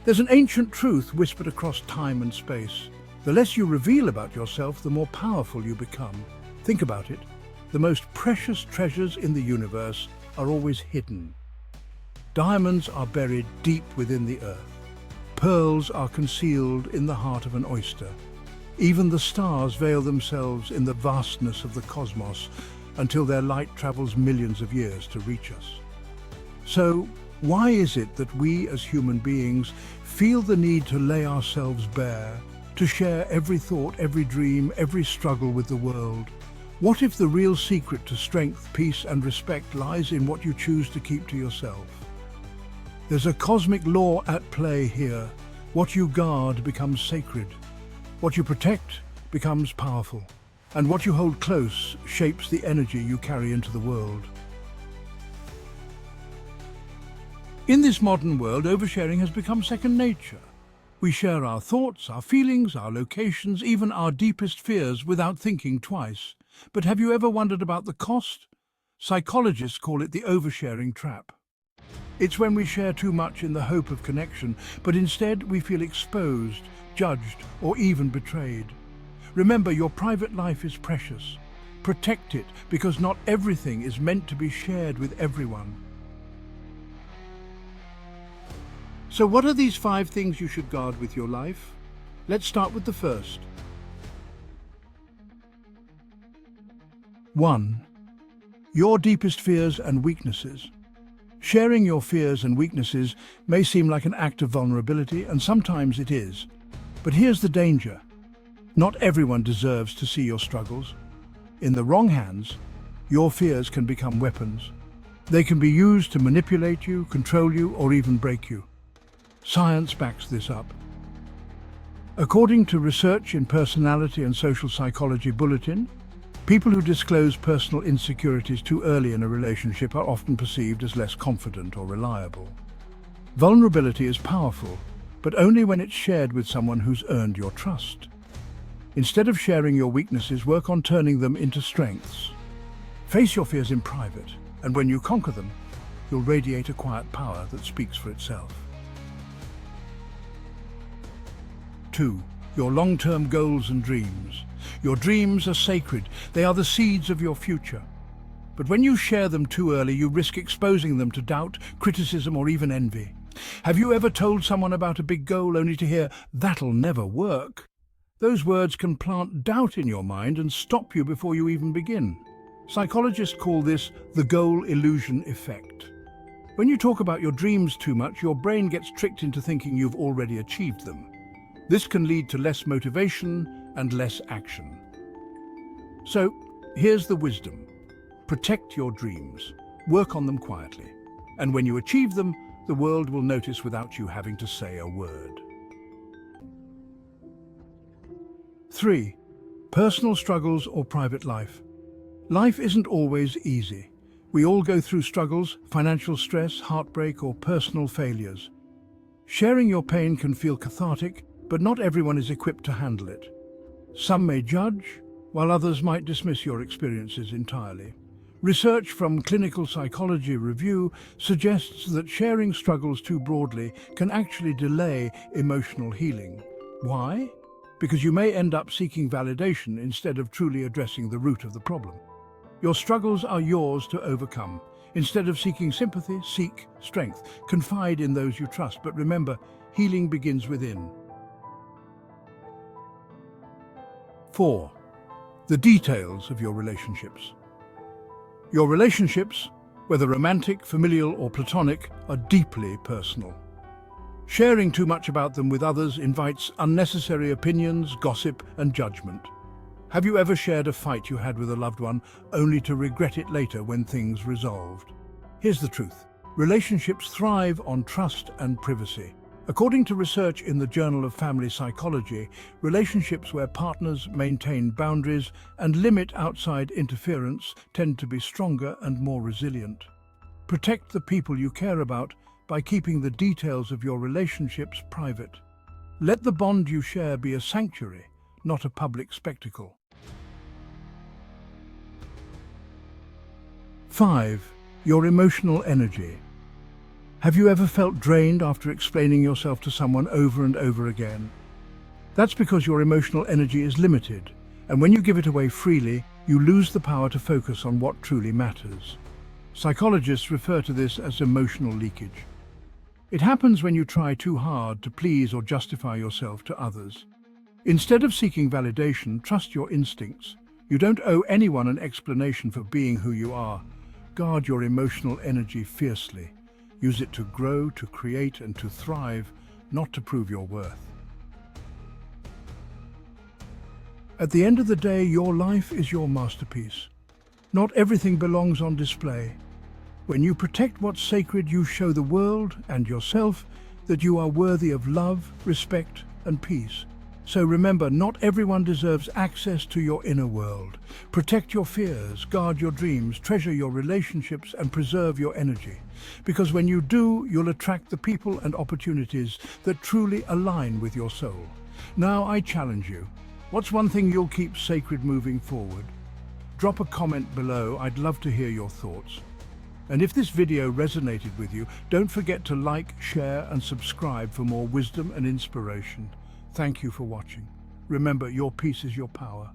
There's an ancient truth whispered across time and space. The less you reveal about yourself, the more powerful you become. Think about it. The most precious treasures in the universe are always hidden. Diamonds are buried deep within the earth. Pearls are concealed in the heart of an oyster. Even the stars veil themselves in the vastness of the cosmos until their light travels millions of years to reach us. So, why is it that we as human beings feel the need to lay ourselves bare, to share every thought, every dream, every struggle with the world? What if the real secret to strength, peace and respect lies in what you choose to keep to yourself? There's a cosmic law at play here. What you guard becomes sacred. What you protect becomes powerful. And what you hold close shapes the energy you carry into the world. In this modern world, oversharing has become second nature. We share our thoughts, our feelings, our locations, even our deepest fears without thinking twice. But have you ever wondered about the cost? Psychologists call it the oversharing trap. It's when we share too much in the hope of connection, but instead we feel exposed, judged, or even betrayed. Remember, your private life is precious. Protect it, because not everything is meant to be shared with everyone. So what are these 5 things you should guard with your life? Let's start with the first. 1. Your deepest fears and weaknesses. Sharing your fears and weaknesses may seem like an act of vulnerability, and sometimes it is. But here's the danger. Not everyone deserves to see your struggles. In the wrong hands, your fears can become weapons. They can be used to manipulate you, control you, or even break you. Science backs this up. According to research in Personality and Social Psychology Bulletin, people who disclose personal insecurities too early in a relationship are often perceived as less confident or reliable. Vulnerability is powerful, but only when it's shared with someone who's earned your trust. Instead of sharing your weaknesses, work on turning them into strengths. Face your fears in private, and when you conquer them, you'll radiate a quiet power that speaks for itself. 2. Your long-term goals and dreams. Your dreams are sacred. They are the seeds of your future. But when you share them too early, you risk exposing them to doubt, criticism, or even envy. Have you ever told someone about a big goal only to hear, "That'll never work"? Those words can plant doubt in your mind and stop you before you even begin. Psychologists call this the goal illusion effect. When you talk about your dreams too much, your brain gets tricked into thinking you've already achieved them. This can lead to less motivation and less action. So, here's the wisdom. Protect your dreams. Work on them quietly. And when you achieve them, the world will notice without you having to say a word. 3. Personal struggles or private life. Life isn't always easy. We all go through struggles, financial stress, heartbreak, or personal failures. Sharing your pain can feel cathartic, but not everyone is equipped to handle it. Some may judge, while others might dismiss your experiences entirely. Research from Clinical Psychology Review suggests that sharing struggles too broadly can actually delay emotional healing. Why? Because you may end up seeking validation instead of truly addressing the root of the problem. Your struggles are yours to overcome. Instead of seeking sympathy, seek strength. Confide in those you trust, but remember, healing begins within. 4. The details of your relationships. Your relationships, whether romantic, familial, or platonic, are deeply personal. Sharing too much about them with others invites unnecessary opinions, gossip, and judgment. Have you ever shared a fight you had with a loved one, only to regret it later when things resolved? Here's the truth. Relationships thrive on trust and privacy. According to research in the Journal of Family Psychology, relationships where partners maintain boundaries and limit outside interference tend to be stronger and more resilient. Protect the people you care about by keeping the details of your relationships private. Let the bond you share be a sanctuary, not a public spectacle. 5. Your emotional energy. Have you ever felt drained after explaining yourself to someone over and over again? That's because your emotional energy is limited, and when you give it away freely, you lose the power to focus on what truly matters. Psychologists refer to this as emotional leakage. It happens when you try too hard to please or justify yourself to others. Instead of seeking validation, trust your instincts. You don't owe anyone an explanation for being who you are. Guard your emotional energy fiercely. Use it to grow, to create, and to thrive, not to prove your worth. At the end of the day, your life is your masterpiece. Not everything belongs on display. When you protect what's sacred, you show the world and yourself that you are worthy of love, respect, and peace. So remember, not everyone deserves access to your inner world. Protect your fears, guard your dreams, treasure your relationships, and preserve your energy. Because when you do, you'll attract the people and opportunities that truly align with your soul. Now I challenge you. What's one thing you'll keep sacred moving forward? Drop a comment below. I'd love to hear your thoughts. And if this video resonated with you, don't forget to like, share, and subscribe for more wisdom and inspiration. Thank you for watching. Remember, your peace is your power.